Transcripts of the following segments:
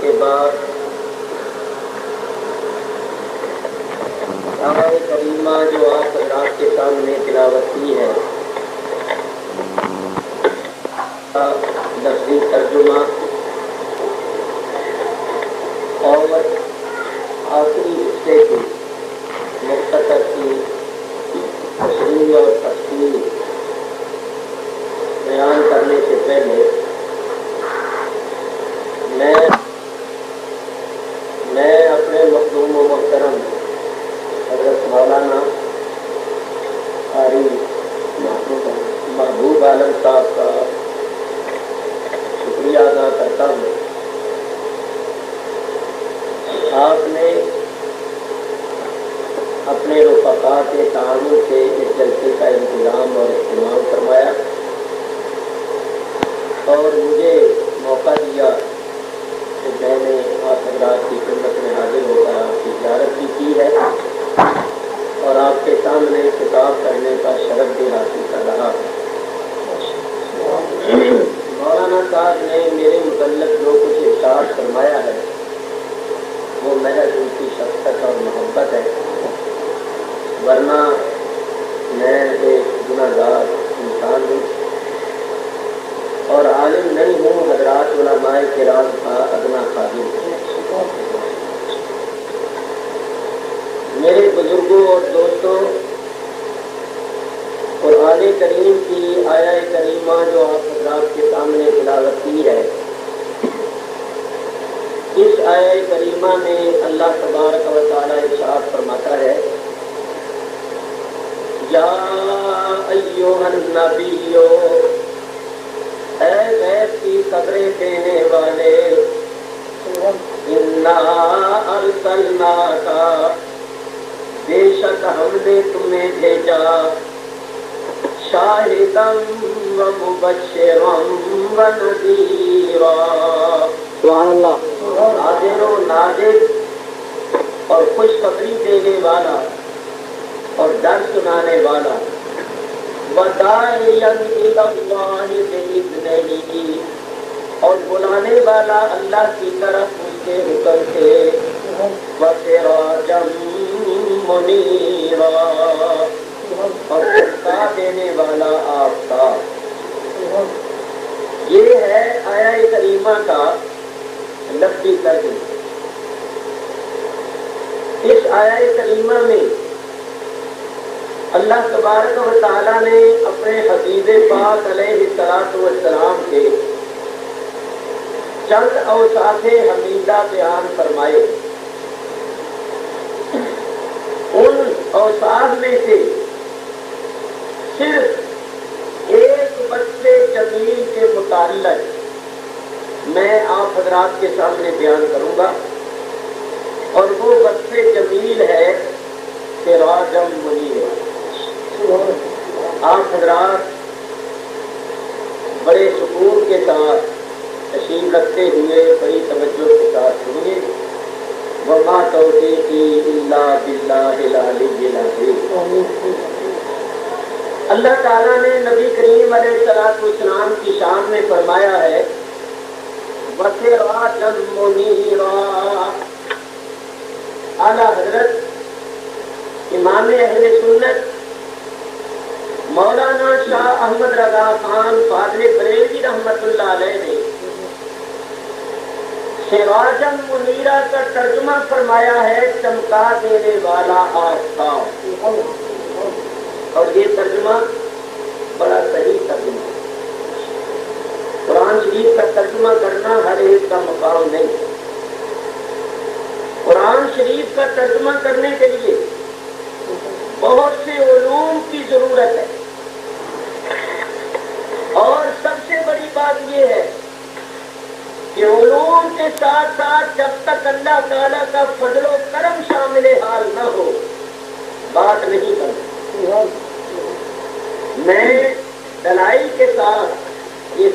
کے بعد آیت کریمہ جو آپ حضرات کے سامنے تلاوت کی ہے، لفظی ترجمہ اور آخری حصے کی مختصر کی تشریح اور تفصیل بیان کرنے سے پہلے میں اپنے مخدوم و محترم حضرت مولانا قاری محبوب عالم صاحب کا شکریہ ادا کرتا ہوں۔ آپ نے اپنے رفقا کے تعاون سے اس جلسے کا انتظام اور اہتمام فرمایا اور مجھے موقع دیا کہ میں نے آپ حضرات کی خدمت میں حاضر ہو کر آپ کی زیارت بھی کی ہے اور آپ کے سامنے خطاب کرنے کا شرف بھی حاصل کر رہا ہے۔ مولانا صاحب نے میرے متعلق جو کچھ ارشاد فرمایا ہے وہ محض ان کی شفقت اور محبت ہے، ورنہ میں ایک گناہگار انسان ہوں اور عالم نہیں ہوں، حضرات علماء کرام کا ادنا خادم۔ میرے بزرگوں اور دوستوں، قرآن کریم کی آیت کریمہ جو آپ حضرات کے سامنے تلاوت کی ہے، اس آیت کریمہ میں اللہ تبارک و تعالی ارشاد فرماتا ہے، یا ایھا النبی، اے غیب کی خبریں دینے والے، انا ارسلناک، بے شک ہم نے تمہیں بھیجا، شاہدا و مبشرا و نذیرا، سبحان اللہ، حاضر و ناظر اور خوشخبری دینے والا اور ڈر سنانے والا، وداعیا الی اللہ بإذنہ، اور بلانے والا اللہ کی طرف اس کے حکم سے، وسراجا منیرا، اور چمکا دینے والا آفتاب۔ یہ ہے آیت کریمہ کا لفظی ترجمہ۔ اس آیت کریمہ میں اللہ تبارک و تعالیٰ نے اپنے حبیب پاک علیہ الصلوۃ والسلام کے چند اوصاف حمیدہ بیان فرمائے۔ ان اوصاف میں سے صرف ایک وصف جمیل کے متعلق میں آپ حضرات کے سامنے بیان کروں گا، اور وہ وصف جمیل ہے سراجا منیرا۔ آپ حضرات بڑے سکون کے ساتھ تشریف رکھتے ہوئے بڑی توجہ کے ساتھ سنیے، وما توفیقی الا باللہ العلی العظیم۔ اللہ تعالیٰ نے نبی کریم علیہ الصلوۃ والسلام کی شان میں فرمایا ہے، وسراجا منیرا۔ اعلیٰ حضرت امام اہل سنت مولانا شاہ احمد رضا خان فاضل بریلوی رحمۃ اللہ علیہ نے سراجا منیرا کا ترجمہ فرمایا ہے چمکا دینے والا آفتاب، اور یہ ترجمہ بڑا صحیح ترجمہ ہے۔ قرآن شریف کا ترجمہ کرنا ہر ایک کا مقام نہیں۔ قرآن شریف کا ترجمہ کرنے کے لیے بہت سے علوم کی ضرورت ہے، اور سب سے بڑی بات یہ ہے کہ علوم کے ساتھ ساتھ جب تک اللہ تعالیٰ کا فضل و کرم شامل حال نہ ہو، بات نہیں کرتی۔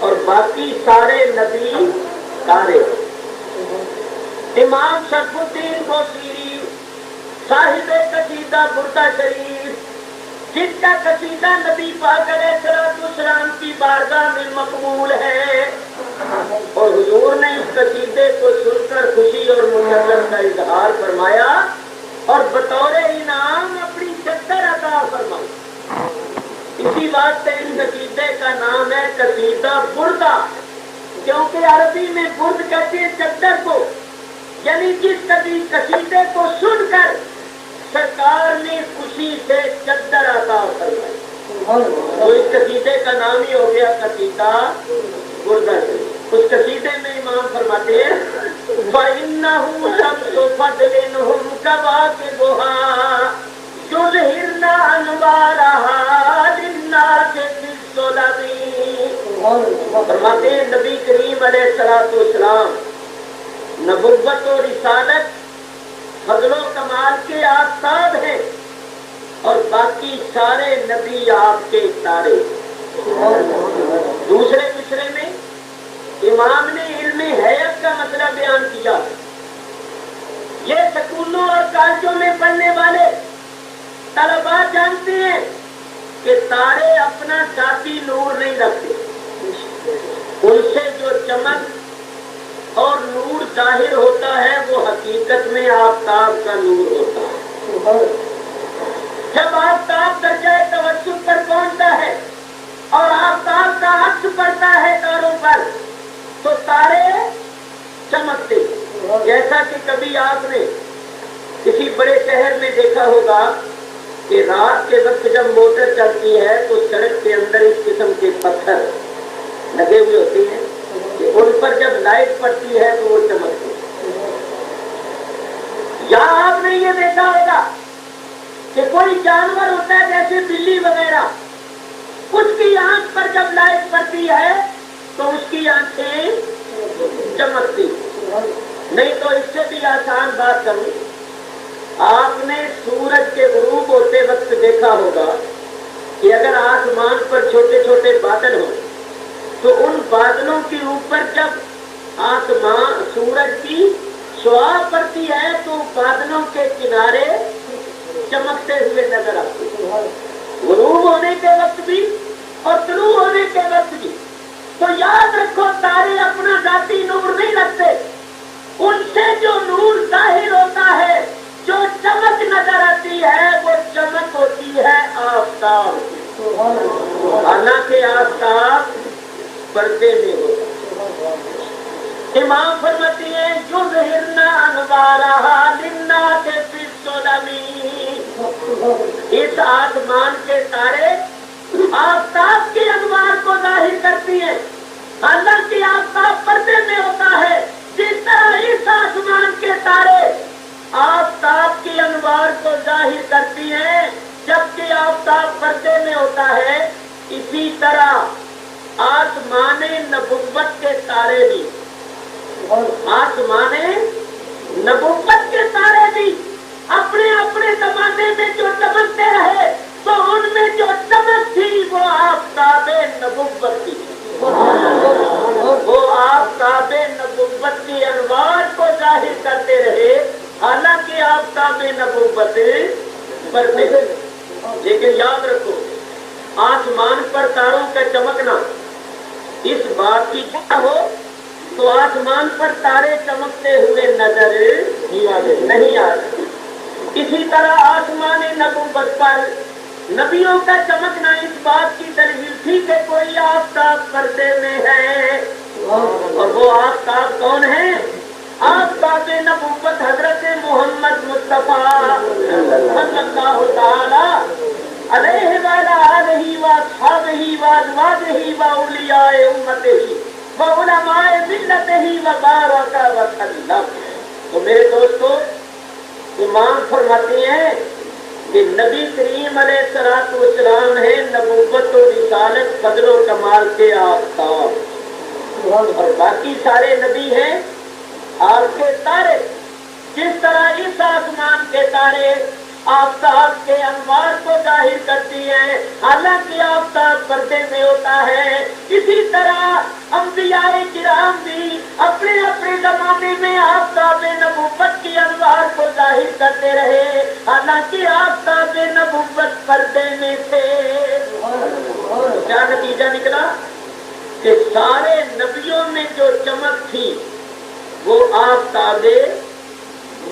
اور باقی سارے نبی تارے۔ امام شرف الدین بوصیری صاحب قصیدہ بردہ شریف، جس کا قصیدہ نبی پاک علیہ السلام کی بارگاہ میں مقبول ہے، اور حضور نے اس قصیدے کو سن کر خوشی اور مسرت کا اظہار فرمایا اور بطور انعام اپنی چادر عطا فرمائی۔ اسی بات سے اس قصیدے کا نام ہے قصیدہ بردہ، کیونکہ عربی میں برد کہتے ہیں چادر کو، یعنی جس قصیدے کو سن کر سرکار نے خوشی سے چادر عطا فرمائی، تو اس قصیدے کا نام ہی ہو گیا قصیدہ بردہ۔ اس قصیدے میں امام فرماتے ہیں فَإِنَّهُ شَمْسُ فَضْلٍ هُمْ كَوَاكِبُهَا يُظْهِرْنَ أَنْوَارَهَا لِلنَّاسِ فِي الظُّلَمِ۔ فرماتے ہیں نبی کریم علیہ السلام نبوت و رسالت فضل و کمال کے آفتاب ہیں، اور باقی سارے نبی آپ کے تارے۔ دوسرے مصرے میں امام نے علم حیات کا مسئلہ بیان کیا۔ یہ سکولوں اور کالجوں میں پڑھنے والے طلباء جانتے ہیں کہ تارے اپنا ذاتی نور نہیں رکھتے، ان سے جو چمک اور نور ظاہر ہوتا ہے وہ حقیقت میں آفتاب کا نور ہوتا ہے۔ جب آفتاب درجہ توسط پر پہنچتا ہے اور آفتاب کا عکس پڑتا ہے تاروں پر تو تارے چمکتے، جیسا کہ کبھی آپ نے کسی بڑے شہر میں دیکھا ہوگا کہ رات کے وقت جب موٹر چلتی ہے تو سڑک کے اندر اس قسم کے پتھر لگے ہوئے ہوتے ہیں کہ ان پر جب لائٹ پڑتی ہے تو وہ چمکتے ہیں۔ یا آپ نے یہ دیکھا ہوگا کہ کوئی جانور ہوتا ہے جیسے بلی وغیرہ، اس کی آنکھ پر جب لائٹ پڑتی ہے تو اس کی آنکھیں چمکتی۔ نہیں تو اس سے بھی آسان بات کروں، آپ نے سورج کے غروب ہوتے وقت دیکھا ہوگا کہ اگر آسمان پر چھوٹے چھوٹے بادل ہوں تو ان بادلوں کے اوپر جب آسمان سورج کی شعاع پڑتی ہے تو بادلوں کے کنارے چمکتے ہوئے نظر آتے ہیں، غروب ہونے کے وقت بھی اور طلوع ہونے کے وقت بھی۔ تو یاد رکھو تارے اپنا ذاتی نور نہیں رکھتے، ان سے جو نور ظاہر ہوتا ہے، جو چمک نظر آتی ہے، وہ چمک ہوتی ہے آفتاب کی، حالانکہ آفتاب پردے میں ہوتا ہے۔ امام فرماتی ہے یظہرن انوارہا للناس فی الظلم، اس آسمان کے تارے آفتاب کے انوار کو ظاہر کرتی ہیں، حالانکہ آفتاب پردے میں ہوتا ہے۔ جس طرح اس آسمان کے تارے آفتاب کے انوار کو ظاہر کرتی ہیں جبکہ آفتاب پردے میں ہوتا ہے، اسی طرح آسمان نبوت کے تارے بھی، آسمان نبوت کے تارے بھی اپنے اپنے زمانے میں جو چمکتے رہے تو ان میں جو چمک تھی وہ آفتاب نبوت تھی، وہ آفتاب نبوت کی انوار کو ظاہر کرتے رہے، حالانکہ آفتاب نبوت پردے۔ لیکن یاد رکھو آسمان پر تاروں کا چمکنا اس بات کی کیا ہو تو آسمان پر تارے چمکتے ہوئے نظر نہیں آتے۔ اسی طرح آسمان نبوت پر نبیوں کا چمکنا اس بات کی دلیل تھی کہ کوئی آفتاب پردے میں ہے، اور وہ آفتاب کون ہے؟ آفتاب نبوت حضرت محمد مصطفیٰ صلی اللہ تعالی علیہ وآلہ وأصحابہ وأزواجہ وأولیاء امتہ وعلماء ملتہ وبارک وسلم۔ تو میرے دوستو امام فرماتے ہیں کہ نبی کریم علیہ السلام ہے نبوت و رسالت فضل و کمال کے آفتاب، اور باقی سارے نبی ہیں آپ کے تارے۔ جس طرح اس آسمان کے تارے آفتاب کے انوار کو ظاہر کرتی ہے، حالانکہ آفتاب پردے میں ہوتا ہے۔ اسی طرح انبیاء کرام بھی اپنے اپنے زمانے میں آفتاب نبوت کی انوار کو ظاہر کرتے رہے، حالانکہ آفتاب نبوت پردے میں تھے۔ کیا نتیجہ نکلا کہ سارے نبیوں میں جو چمک تھی وہ آفتاب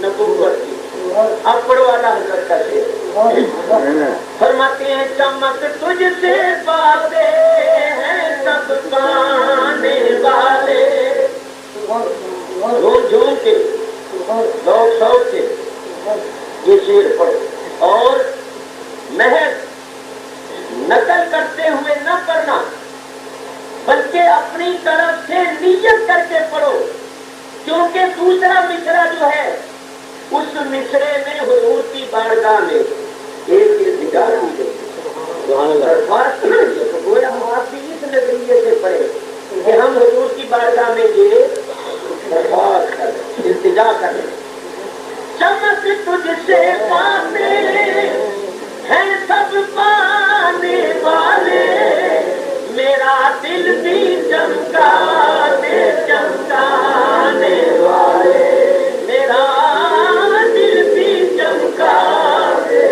نبوت کی۔ اب پڑھو والا حضرت کا شعر، فرماتے ہیں چمک تجھ سے باتیں ہیں سب پانے والے، جھوم جھوم کے لوگ شوق سے یہ شعر پڑھو اور محض نقل کرتے ہوئے نہ پڑھنا بلکہ اپنی طرف سے نیت کر کے پڑھو، کیونکہ دوسرا مصرع جو ہے اس مصرے میں حضور کی بارگاہ میں ایک التجا کی گئی۔ گویا ہم آپ بھی اس نظریے سے پڑھے کہ ہم حضور کی بارگاہ میں یہ درخواست کریں، التجا کریں۔ چمک تجھ سے پاتے ہیں سب پانے والے، میرا دل بھی چمکا دے چمکانے والے، میرا دل بھی چمکا دے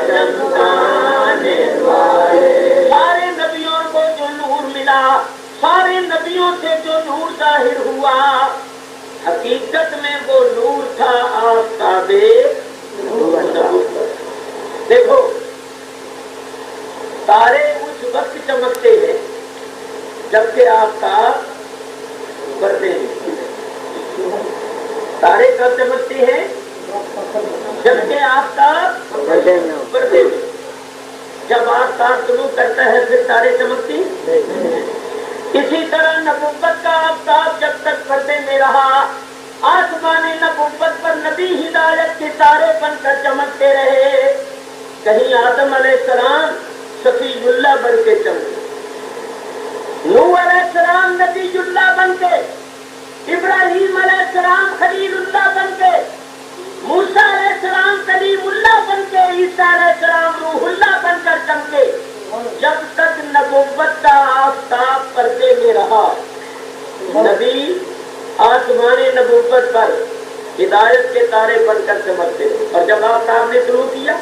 چمکانے والے۔ سارے نبیوں کو جو نور ملا، سارے نبیوں سے جو نور ظاہر ہوا، حقیقت میں وہ نور تھا آفتاب نبوت۔ دیکھو تارے اس وقت چمکتے ہیں جبکہ آفتاب پردے میں۔ تارے کب چمکتے ہیں؟ جبکہ آفتاب پردے میں۔ جب آفتاب طلوع کرتا ہے پھر تارے چمکتی۔ اسی طرح نبوت کا آفتاب جب تک پردے میں رہا، آسمان نبوت پر نبی ہدایت کے تارے بن کر چمکتے رہے۔ کہیں آدم علیہ السلام صفی اللہ بن کے چمکے، نوح علیہ السلام نبی اللہ بن کے، ابراہیم علیہ السلام خلیل اللہ بن کے، موسیٰ علیہ السلام کلیم اللہ بن کے، عیسیٰ علیہ السلام روح اللہ بن کر چمکے۔ جب تک نبوت کا آفتاب پردے میں رہا، نبی آسمان نبوت پر ہدایت کے تارے بن کر چمکتے، اور جب آفتاب نے شروع کیا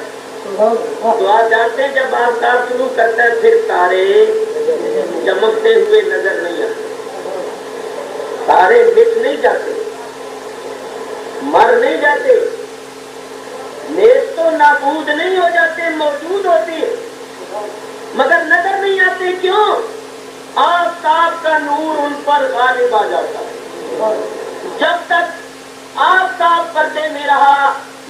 تو آپ جانتے ہیں جب آفتاب شروع کرتا ہے پھر تارے چمکتے ہوئے نظر نہیں آتے، تارے مٹ نہیں جاتے، مر نہیں جاتے، نیست و نابود نہیں ہو جاتے، موجود ہوتے ہیں مگر نظر نہیں آتے۔ کیوں؟ آفتاب کا نور ان پر غالب آ جاتا ہے۔ جب تک آفتاب پردے میں رہا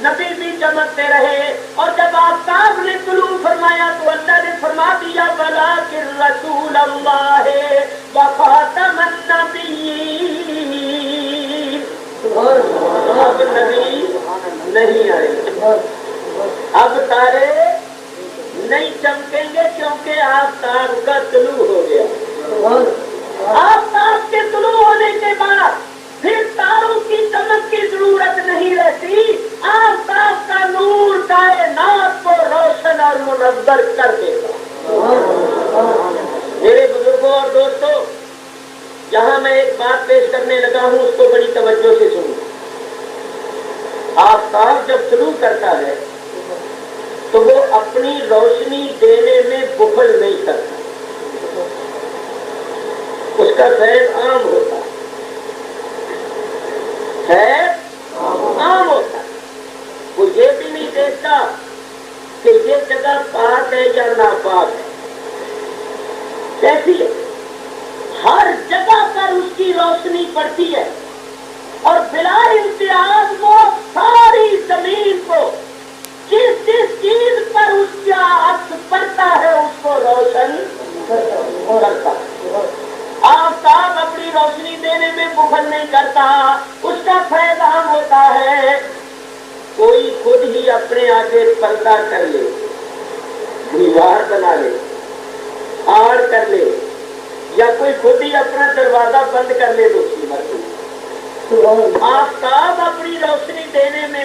نبی بھی چمکتے رہے، اور جب آفتاب نے طلوع فرمایا تو اللہ نے فرما دیا وَلَٰكِن رَّسُولَ اللَّهِ وَخَاتَمَ النَّبِيِّينَ۔ اب نبی نہیں آئے، اب تارے نہیں چمکیں گے کیونکہ آفتاب کا طلوع ہو گیا۔ آفتاب کے طلوع ہونے کے بعد پھر تاروں کی چمک کی ضرورت نہیں رہتی، آفتاب کا نور کائنات کو روشن اور منور کر دیتا۔ میرے بزرگوں اور دوستوں، یہاں میں ایک بات پیش کرنے لگا ہوں، اس کو بڑی توجہ سے سنو۔ آفتاب جب طلوع کرتا ہے تو وہ اپنی روشنی دینے میں بخل نہیں کرتا، اس کا فیض عام ہوتا ہے، عام ہوتا ہے۔ وہ یہ بھی نہیں دیکھتا کہ یہ جگہ پاک ہے یا ناپاک ہے، کیسی ہے، ہر جگہ پر اس کی روشنی پڑتی ہے، اور بلا امتیاز وہ ساری زمین کو جس جس چیز پر اس کا عکس پڑتا ہے اس کو روشن کرتا ہے۔ آفتاب اپنی روشنی دینے میں بخل نہیں کرتا، اس کا فیض عام ہوتا ہے۔ کوئی خود ہی اپنے آگے پردہ کر لے، دیوار بنا لے، آڑ کر لے، یا کوئی خود ہی اپنا دروازہ بند کر لے تو اس کی مرضی۔ آفتاب اپنی روشنی دینے میں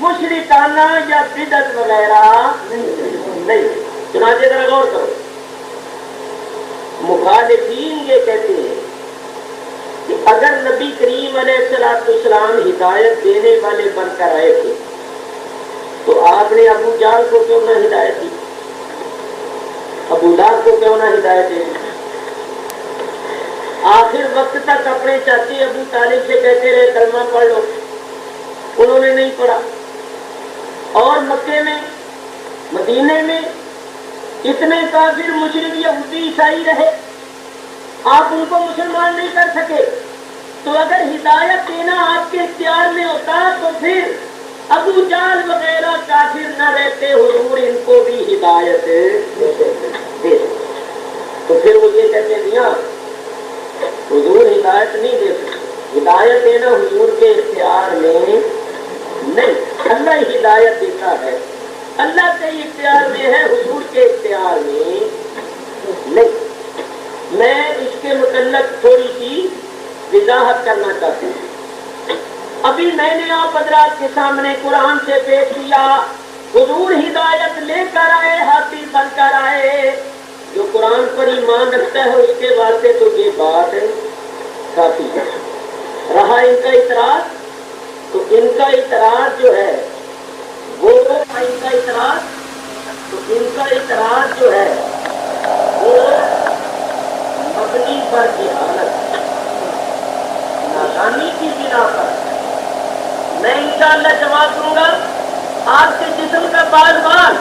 مشرکانہ یا بدعت وغیرہ نہیں۔ چنانچہ ذرا غور کرو، مخالفین یہ کہتے ہیں کہ اگر نبی کریم علیہ السلام ہدایت دینے والے بن کر آئے تھے تو آپ نے ابو جہل کو کیوں نہ ہدایت دی، ابو لہب کو کیوں نہ ہدایت دی؟ آخر وقت تک اپنے چاچے ابو طالب سے کہتے رہے کلمہ پڑھ لو، انہوں نے نہیں پڑھا۔ اور مکے میں، مدینے میں اتنے کافر مشرک یہودی عیسائی رہے، آپ ان کو مسلمان نہیں کر سکے۔ تو اگر ہدایت دینا آپ کے اختیار میں ہوتا تو پھر ابو جہل وغیرہ کافر نہ رہتے، حضور ان کو بھی ہدایت دے۔ تو پھر وہ یہ کہتے ہیں حضور ہدایت نہیں دے سکتے، ہدایت دینا حضور کے اختیار میں نہیں، اللہ ہدایت دیتا ہے، اللہ کے اختیار میں ہے، حضور کے اختیار میں نہیں۔ میں اس کے متعلق تھوڑی سی وضاحت کرنا چاہتا ہوں۔ ابھی میں نے آپ حضرات کے سامنے قرآن سے پیش کیا، حضور ہدایت لے کر آئے، ہاتھی بن کر آئے۔ جو قرآن پر ایمان رکھتا ہے اس کے واسطے تو یہ بات کافی ہے۔ رہا ان کا اعتراض، تو ان کا اعتراض جو ہے وہ مبنی پر جہالت، نادانی کی بنا پر۔ میں انشاءاللہ جواب دوں گا، آپ کے جسم کا بار بار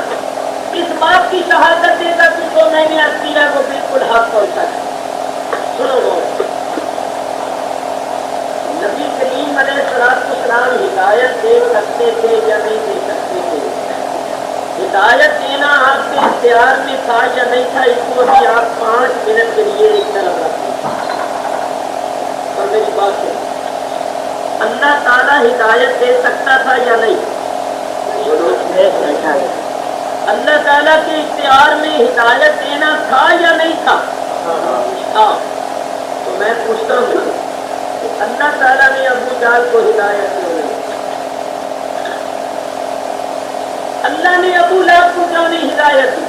اس بات کی شہادت دے گا کہ جو میں نے عرض کیا وہ بالکل حق پہنچا ہے۔ سنو گو، نبی کریم علیہ السلام ہدایت دے سکتے تھے یا نہیں دے سکتے تھے؟ ہدایت دینا آپ کے اختیار میں تھا یا نہیں تھا؟ اس کو بھی آپ 5 منٹ کے لیے ایک طرف رکھیں اور میری بات سنیں۔ اللہ تعالیٰ ہدایت دے سکتا تھا یا نہیں؟ اللہ تعالیٰ کے اختیار میں ہدایت دینا تھا یا نہیں تھا؟ ہاں۔ تو میں پوچھتا ہوں کہ اللہ تعالیٰ نے ابو جہل کو ہدایت کیوں نہیں؟ اللہ نے ابو لہب کو کیوں نہیں ہدایت دی؟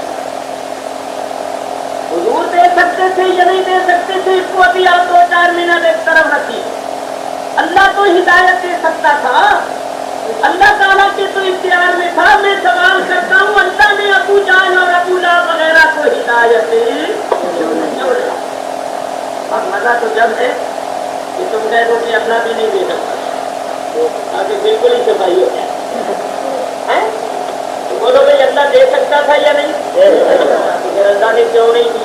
حضور دے سکتے تھے یا نہیں دے سکتے تھے؟ اس کو ابھی آپ 2-4 منٹ ایک طرف رکھیے۔ اللہ تو ہدایت دے سکتا تھا، اللہ تعالیٰ کے تو اختیار میں تھا۔ میں سوال کرتا ہوں، اللہ نے ابو جہل اور ابو لہب وغیرہ کو ہدایت کیوں نہیں؟ اب مزہ تو جب ہے کہ تم کہہ دو کہ اپنا بھی نہیں دے سکتا، آگے بالکل ہی صفائی ہو جائے۔ بولو بھائی اللہ دے سکتا تھا یا نہیں؟ اللہ نے کیوں نہیں دی؟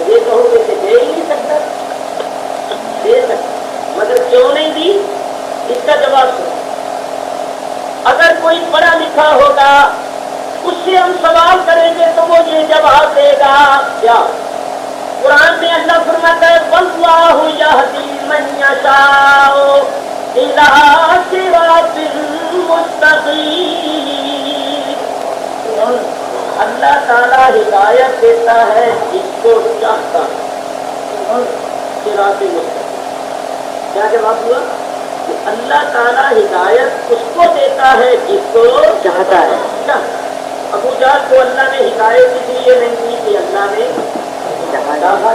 یہ کہو گے کہ دے ہی نہیں سکتا، دے سکتا مگر کیوں نہیں دی؟ اس کا جواب سنو۔ اگر کوئی پڑھا لکھا ہوگا اس سے ہم سوال کریں گے تو وہ یہ جواب دے گا کیا؟ قرآن میں اللہ فرماتا ہے وَاللَّهُ يَهْدِي مَن يَشَاءُ إِلَىٰ صِرَاطٍ مُسْتَقِيمٍ۔ اللہ تعالیٰ ہدایت دیتا ہے جس کو چاہتا ہے، صراط مستقیم۔ کیا جواب ہوا؟ کہ اللہ تعالیٰ ہدایت اس کو دیتا ہے جس کو چاہتا ہے۔ ابو جہل کو اللہ نے ہدایت اس لیے نہیں دی کہ اللہ نے چاہا۔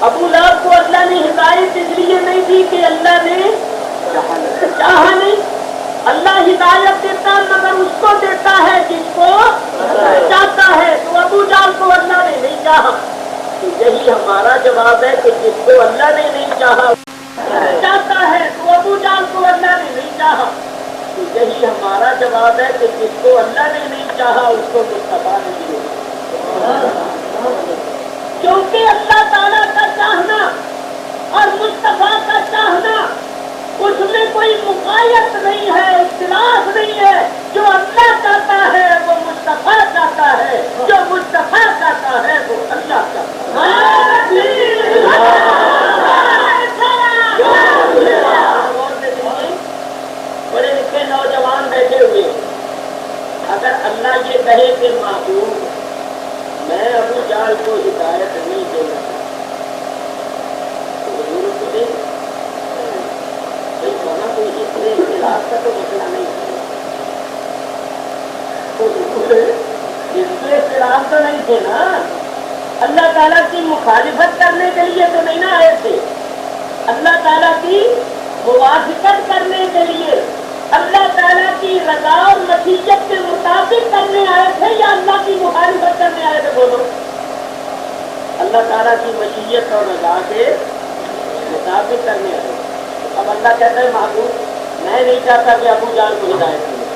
ابو لہب کو اللہ نے ہدایت اس لیے نہیں دی کہ اللہ نے چاہا نہیں۔ اللہ ہدایت دیتا مگر اس کو دیتا ہے جس کو چاہتا ہے۔ تو ابو جہل کو اللہ نے نہیں چاہا، تو یہی ہمارا جواب ہے کہ جس کو اللہ نے نہیں چاہا چاہتا ہے، تو ابو جہل کو اللہ نے نہیں چاہا، تو یہی ہمارا جواب ہے کہ جس کو اللہ نے نہیں چاہا اس کو مصطفیٰ نے دیا۔ کیونکہ اللہ تعالیٰ کا چاہنا اور مصطفیٰ کا چاہنا اس میں کوئی مقایت نہیں ہے، اختلاف نہیں ہے۔ جو اللہ چاہتا ہے وہ مصطفیٰ چاہتا ہے، جو مصطفیٰ چاہتا ہے وہ اللہ چاہتا ہے۔ بڑے لکھے نوجوان بیٹھے ہوئے، اگر اللہ یہ کہے کہ معصوم میں ابو جہل کو ہدایت نہیں دینا تو حضور کو دے ورنہ کوئی حصے اختلاف کا تو مسئلہ نہیں ہے. حصے اختلاف تو نہیں تھے نا. اللہ تعالیٰ کی مخالفت کرنے کے لیے تو نہیں نہ آئے تھے. اللہ تعالیٰ کی موافقت کرنے کے لیے, اللہ تعالیٰ کی رضا اور مشیت کے مطابق کرنے آئے تھے یا اللہ کی مخالفت کرنے آئے تھے؟ بولو. اللہ تعالیٰ کی مشیت اور رضا کے مطابق کرنے آئے. اب اللہ کہتا ہے محبوب میں نہیں چاہتا کہ ابو جان کو ہدایت ملے,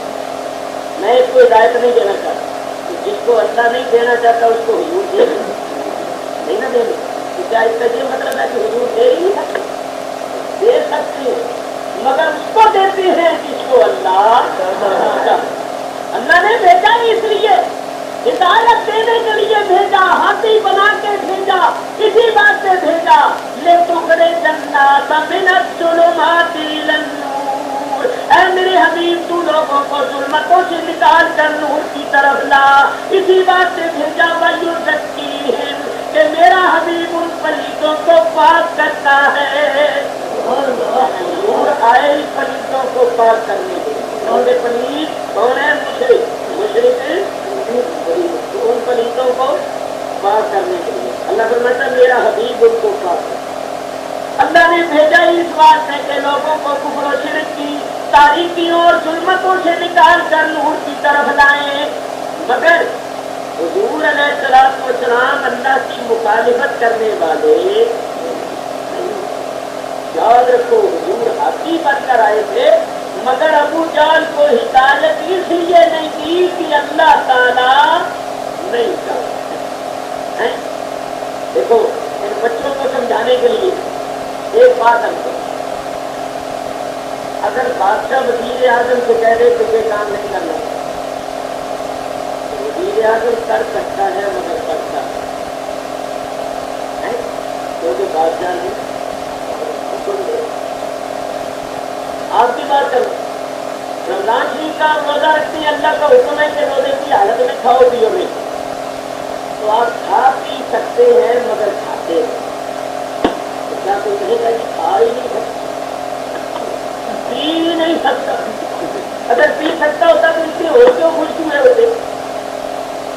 میں اس کو ہدایت نہیں دینا چاہتا. جس کو اللہ نہیں دینا چاہتا اس کو حضور دے نہیں نہ دینا. کیا اس کا یہ مطلب ہے کہ حضور دے ہی نہیں دے سکتے ہیں, مگر اس کو دیتے ہیں جس کو اللہ نے بھیجا ہی اس لیے, ہدایت دینے کے لیے بھیجا, ہاتھی بنا کے بھیجا, اسی بات سے بھیجا. لِتُخْرِجَ النَّاسَ مِنَ الظُّلُمَاتِ إِلَى النُّورِ, اے میرے حبیب تو لوگوں کو ظلمتوں سے نکال کر نور کی طرف لا. اسی بات سے بھیجا وَيُزَكِّيهِمْ, کہ میرا حبیب ان پلیتوں کو پاک کرتا ہے. نور آئے ہی پلیتوں کو پاک کرنے کے لیے. پلیت کون ہے؟ مشرک ان پلیتوں کو پاک کرنے کے لیے. اللہ فرماتا ہے میرا حبیب ان کو پاک کرتا. اللہ نے بھیجا اس بات ہے کہ لوگوں کو کفر و شرک کی تاریکیوں اور ظلمتوں سے نکال کر نور کی طرف لائیں. مگر حضور علیہ الصلوۃ والسلام اللہ کی مخالفت کرنے والے, یاد رکھو حضور ہاتھی بن کر آئے تھے, مگر ابو جہل کو ہدایت اس لیے نہیں دی کہ اللہ تعالیٰ نہیں چاہتا. دیکھو ان بچوں کو سمجھانے کے لیے ایک بات ہم کو, اگر بادشاہ وزیر اعظم کو کہہ دے کہ یہ کام نہیں کرنا, وزیر اعظم کر سکتا ہے مگر کرتا ہے کیونکہ بادشاہ نے حکم دے. آپ کی بات کرو, رمضان شریف کا روزہ رکھتے ہیں, اللہ کا حکم ہے کہ روزے کی حالت میں کھاؤ پیو نہیں, تو آپ کھا پی سکتے ہیں مگر کھاتے ہیں. کیا کوئی کہے گا کہ کھا ہی نہیں سکتا, پی نہیں سکتا؟ اگر پی سکتا ہوتا تو اس کے ہو کیوں خوش ہوئے ہوتے؟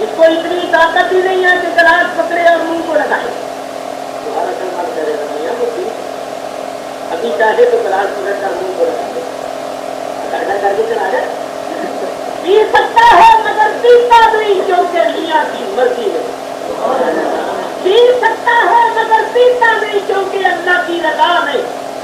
اس کو اتنی طاقت ہی نہیں ہے کہ گلاس پکڑے اور منہ کو لگائے. تمہارا سلمان کرے گا نہیں وہ پی, ابھی چاہے تو گلاس پکڑ کر منہ کو لگا دے, گاڑا کر کے چلا جائے. پی سکتا ہے مگر پیتا نہیں کیونکہ میاں کی مرضی ہے. پی سکتا ہے مگر پیتا نہیں کیونکہ اللہ کی رضا میں.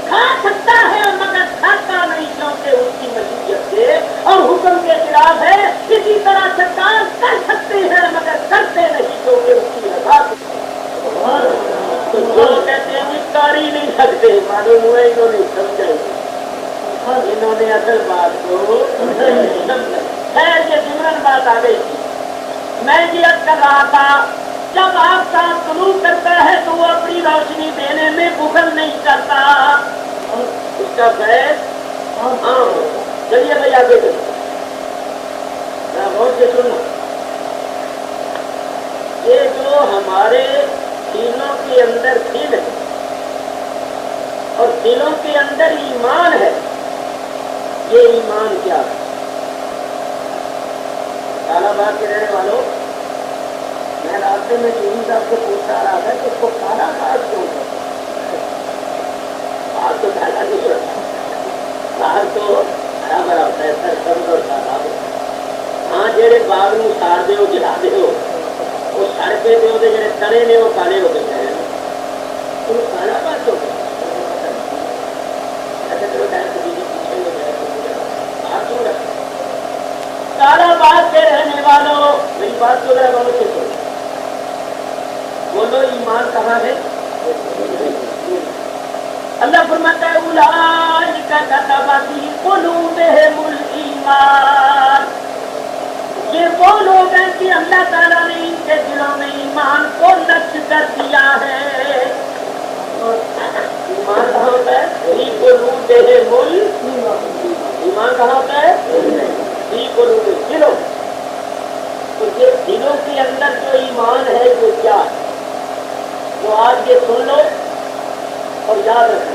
کھا سکتا ہے مگر کھاتا نہیں کیونکہ اس کی مشیت سے اور حکم کے خلاف ہے. اسی طرح سرکار کر سکتے ہیں مگر کرتے نہیں کیونکہ اس کی رضا سے. تو جو کہتے ہیں کہ کر ہی نہیں سکتے, معلوم ہوا انہوں نے سمجھا, انہوں نے اصل بات کو سمجھا. خیر یہ سمرن بات آ گئی تھی. میں یہ عرض کر رہا تھا جب آپ کا طلوع کرتا ہے تو وہ اپنی روشنی دینے میں بخل نہیں کرتا, اس کا فیض عام. چلیے بھائی آگے چلو, غور سے سننا. یہ جو ہمارے دلوں کے اندر دل ہے اور دلوں کے اندر ایمان ہے, یہ ایمان کیا ہے؟ کالا باغ کے رہنے والوں, میں راستے میں چوری صاحب سے پوچھتا رہا تھا کہ اس کو کالا باغ کیوں کرتا؟ باغ تو کالا نہیں ہوتا, باغ تو ہرا بھرا ہوتا ہے, سرسبز اور تازہ ہوتا ہے. ہاں جہے باغ نو ساڑ دے جلا دے وہ سڑ کے دے جڑے تنے نے وہ کالے ہو گئے ہیں, تو کالا باغ کیوں کرتا؟ کالا باغ کے رہنے والوں, میری بات کو ذرا غور سے سنو. بولو ایمان کہاں ہے؟ اللہ فرماتا ہے اولئک کتب فی قلوبہم الایمان, یہ وہ لوگ ہیں کہ اللہ تعالیٰ نے ان کے دلوں میں ایمان کو نقش کر دیا ہے. ایمان کہاں ہوتا ہے؟ فی قلوبہم الایمان. ایمان کہاں ہوتا ہے؟ دلوں. تو یہ دلوں کے اندر جو ایمان ہے وہ کیا ہے؟ وہ آج یہ سن لو اور یاد رکھو.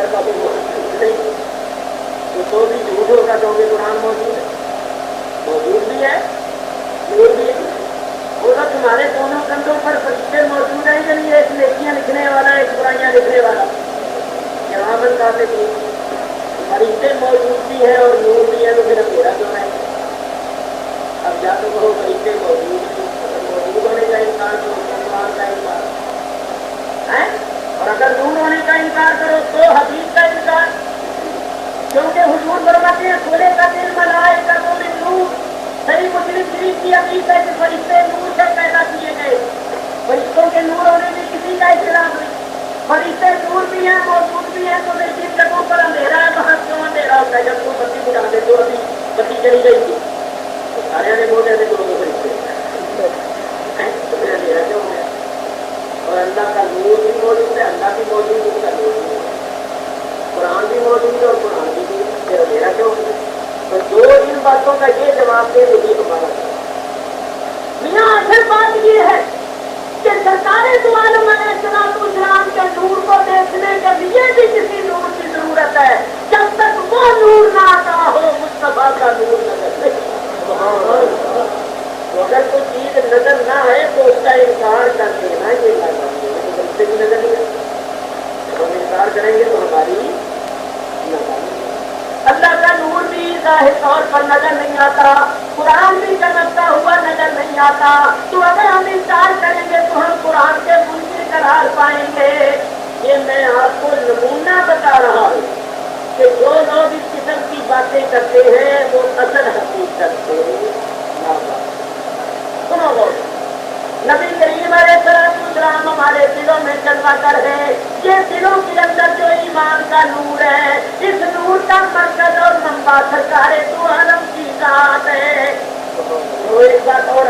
اگر بابو نہیں تو بھی جھوٹ ہوگا تو بھی قرآن موجود ہے، موجود بھی ہے، نور بھی ہے. ہوگا تمہارے دونوں کندھوں پر فرشتے موجود ہیں کہ نہیں؟ ایک نیکیاں لکھنے والا، ایک برائیاں لکھنے والا. جواب کہتے تھے فرشتے موجود بھی ہے اور نور بھی ہے، تو پھر اندھیرا کیوں ہے؟ اب یا تو کہو فرشتے موجود ہیں، اگر موجود ہونے کا انکار کرو تو قرآن کا انکار ہے، اور اگر نور ہونے کا انکار کرو تو حدیث کا انکار. کیونکہ حضور فرماتے ہیں کھولے کا دل ملائکہ من نور. صحیح مسلم شریف کی حدیث ہے کہ فرشتے نور سے پیدا کیے گئے. فرشتوں کے نور ہونے میں کسی کا اختلاف نہیں. فرشتے نور بھی ہیں، موجود بھی ہیں، تو پھر جن جگہوں پر اندھیرا ہے وہاں کیوں اندھیرا ہوتا ہے؟ جب تو بتی بجھا دے تو ابھی بتی چلی گئی تھی تو سارے نے بولے تھے دونوں فرشتے تو پھر اندھیرا کیوں ہو گیا؟ اور اللہ کا نور بھی موجود ہے، اللہ بھی موجود ہے، اس کا نور بھی موجود ہے، قرآن بھی موجود ہے اور قرآن بھی پھر اندھیرا کیوں ہو گیا؟ تو جو ان باتوں کا یہ جواب دے وہی ہمارا میاں. آخر بات یہ ہے کہ سرکار دو عالم علیہ السلام کے نور کو دیکھنے کے لیے بھی کسی نور کی ضرورت ہے. جب تک وہ نور نہ آتا ہو مصطفیٰ کا نور نظر نہیں. تو اگر کوئی چیز نظر نہ آئے تو اس کا انکار کر دینا یہ لازمی ہے. تو سے بھی نظر نہیں آتا، جب ہم انکار کریں گے تو ہماری ناکامی. اللہ کا نور بھی ظاہر طور پر نظر نہیں آتا، قرآن بھی چمکتا ہوا نظر نہیں آتا. تو اگر ہم انکار کریں گے تو ہم قرآن کے منکر قرار پائیں گے. یہ میں آپ کو نمونہ بتا رہا ہوں کہ جو لوگ اس قسم کی باتیں کرتے ہیں وہ اصل حقیقت سے سنو گو. نبی کریم علیہ السلام ہمارے دلوں میں جلوہ گر ہے. یہ دلوں کے اندر جو ایمان کا نور ہے، اس نور کا مرکز اور منبع سرکار دو عالم کی ذات ہے. تو ایک بات اور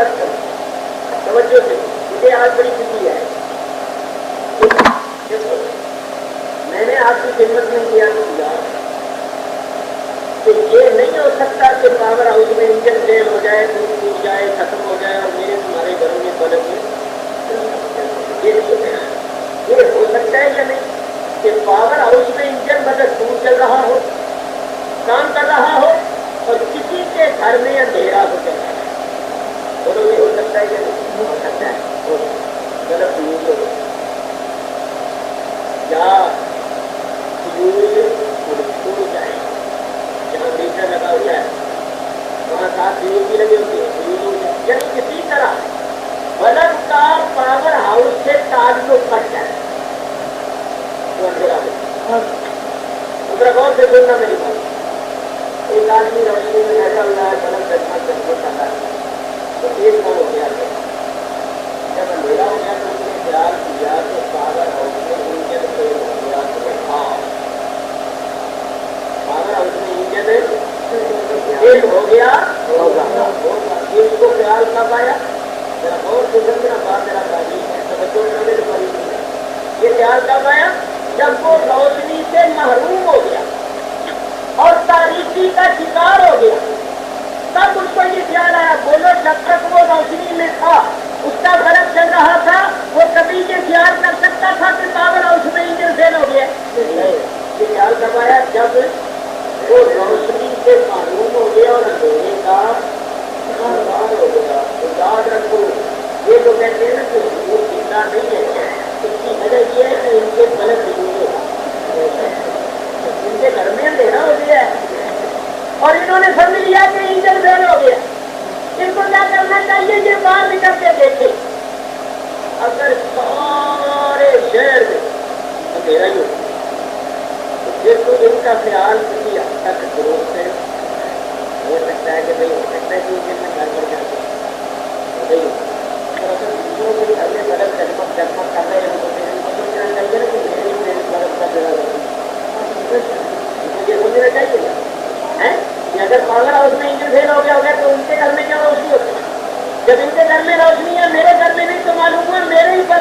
توجہ سے، مجھے آج بڑی خوشی ہے. میں نے آپ کی خدمت میں کیا کہ یہ نہیں ہو سکتا کہ پاور ہاؤس میں انجن فیل ہو جائے، ٹوٹ جائے، ختم ہو جائے اور میرے تمہارے گھروں میں بلب میں یہ ہو سکتا ہے یا نہیں کہ پاور ہاؤس میں انجن بدل ٹوٹ چل رہا ہو، کام کر رہا ہو اور کسی کے گھر میں اندھیرا ہو چل رہا ہے؟ بولو یہ ہو سکتا ہے یا نہیں؟ ہو سکتا ہے. غلط فیوز ہو یا فیوز ٹوٹ جائے، جہاں میٹر لگا ہوا ہے وہاں ساتھ فیوز بھی لگے ہوتے ہیں، فیوز ہو جائے. یعنی کسی طرح بلب کا پاور ہاؤس سے تعلق کٹ جائے تو اندھیرا ہو. ذرا غور سے سننا میری بات. ایک آدمی روشنی میں بیٹھا ہوا ہے، بلب جگمگ جگمگ کر رہا ہے تو ایک کم ہو گیا. جب اندھیرا ہو گیا تو اس نے خیال کیا کہ پاور ہاؤس میں انجن فیل ہو گیا. پاور ہاؤس میں انجن فیل ہو گیا ہوگا. یہ اس کو خیال کب آیا؟ ذرا غور سے سمجھنا بات میرا تعلیم ہے، توجہ کرنے سے بڑی نہیں ہے. یہ خیال کب آیا؟ جب وہ روشنی سے محروم ہو گیا اور تاریکی کا شکار ہو گیا، تب اس کو یہ خیال آیا. بولو جب تک وہ روشنی میں تھا، اس کا بلب چل رہا تھا، وہ کبھی یہ خیال کر سکتا تھا کہ پاور ہاؤس میں انجن فیل ہو گیا؟ یہ خیال کب آیا؟ جب وہ روشنی سے محروم ہو گیا اور اندھیرے کا شکار ہو گیا. تو یاد رکھو، یہ جو کہتے ہیں نا کہ وہ زندہ نہیں ہے، اس کی وجہ یہ ہے کہ ان کے غلط ضرور ان کے گھر میں اندھیرا ہو گیا ہے اور انہوں نے سمجھ لیا کہ انجن فیل ہو گیا. ان کو کیا کرنا چاہیے؟ یہ باہر نکل کے دیکھے. اگر سارے شہر میں اندھیرا ہی ہو تو پھر تو ان کا خیال کسی حد تک درست ہے. ہو سکتا ہے کہ بھائی ہو سکتا ہے کہ انجن میں گھر پر جاتے ہو اگر دوسروں کے گھر میں بلب جگمگ جگمگ کر رہے ہیں تو پھر ان کو سوچنا چاہیے نا کہ میری بلب کا جگہ یہ سوچنا چاہیے کہ اگر پاور ہاؤس میں انجن فیل ہو گیا ہوگا تو ان کے گھر میں کیا روشنی ہوتی ہے؟ جب ان کے گھر میں روشنی ہے، میرے گھر میں نہیں، تو معلوم ہوا میرے ہی پر